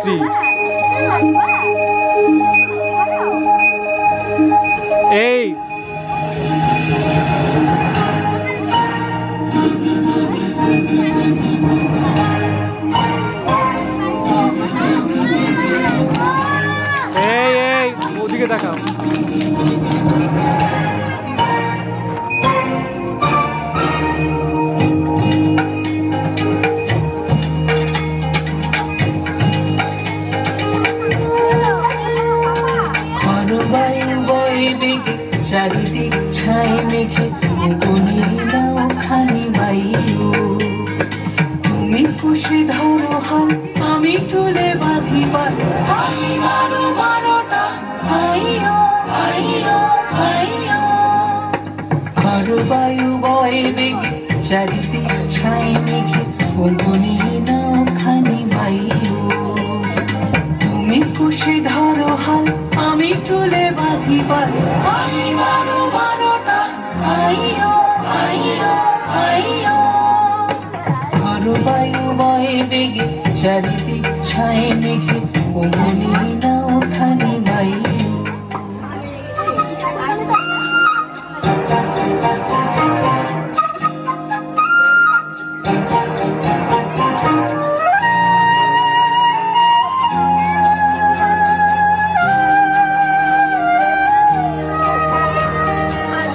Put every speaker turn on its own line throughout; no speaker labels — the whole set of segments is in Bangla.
শ্রী। এই এই ওদিকে তাকাও।
চারিদিক ছাই মেঘে নাও খানি বাইও, তুমি খুশি ধরো হাল আমি তুলে বাঁধি পাল। বারো বারোটা আইও আইও আইও, ঘরো বায়ু বয় বেগে চারিদিক ছাই মেঘে নাও খানি বাইও, তুমি খুশি ধরো হাল আমি তুলে বাঁধি পাল। বারো বারোটা আইও আইও আইও, ঘরো বায়ু বয় বেগে চারিদিক ছাই মেঘে নাও খানি বাইও।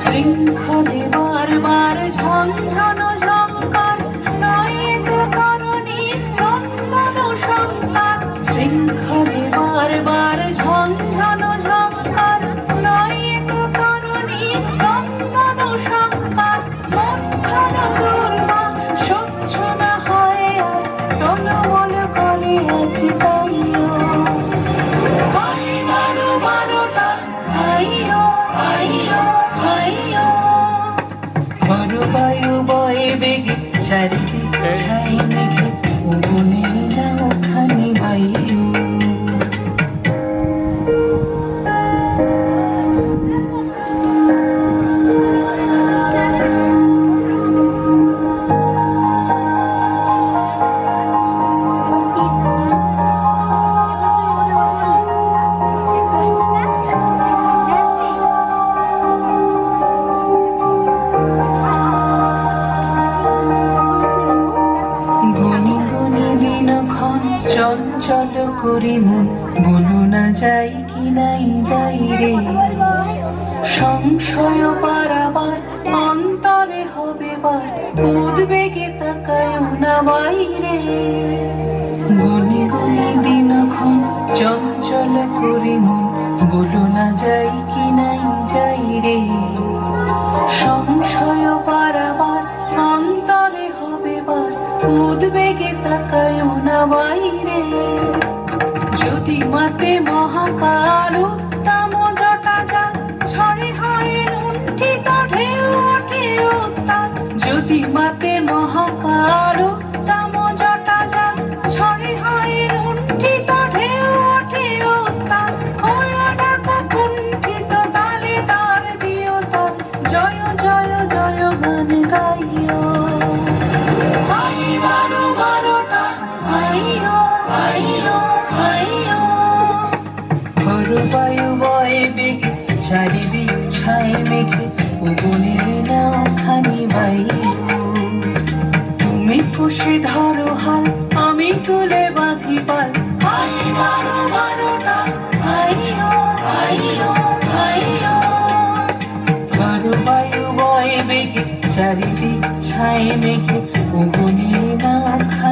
শৃঙ্খলে বারবার ঝঞ্ঝন ঝঙ্কার, নায়ক তরুণী নন্দন সংকার। শৃঙ্খলে বারবার ঝঞ্ঝন ঝঙ্কার, নায়ক তরুণী নন্দন সংকার। মন্থন দুর্বা সহ্য না হয় আর, টলমল করে আছি তাইও। বারো বারোটা আইও আইও আইও, ঘরো বায়ু বয় বেগে চারিদিক ছাই মেঘে নাও খানি বাইও। চঞ্চল করি মন বলো না যাই কি নাই যাই রে, সংশয় পারাবার অন্তরে হবে বার, উদ্বেগে তাকায়ও না বাইরে। গনি গনি দিনক্ষণ চঞ্চল করি মন বলো না যাই কি নাই যাই রে, সংশয় পারাবার অন্তরে হবে বার, উদ্বেগে তাকায়ও না বাইরে। যদি মাতে মহাকাল উত্তম জটা যান, ঝড়ে হয় লুণ্ঠিত ঢেউ ওঠে উত্তাল। যদি মাতে মহাকাল উত্তম জটা যান, ঝড়ে হয় লুণ্ঠিত ঢেউ ওঠে উত্তাল। হয়ে ডাকো কুণ্ঠিত তালে তার দিও তাল, জয় জয় জয় গান গাইও। বারো বারোটা আইও আইও আইও, ঘরো বায়ু বয় বেগে চারিদিক ছাই মেঘে নাও খানি বাইও। তুমি খুশি ধরো হাল আমি তুলে বাঁধি পাল। বারো বারোটা আইও আইও আইও, ঘরো বায়ু বয় বেগে চারিদিক ছাই মেঘে নাও খানি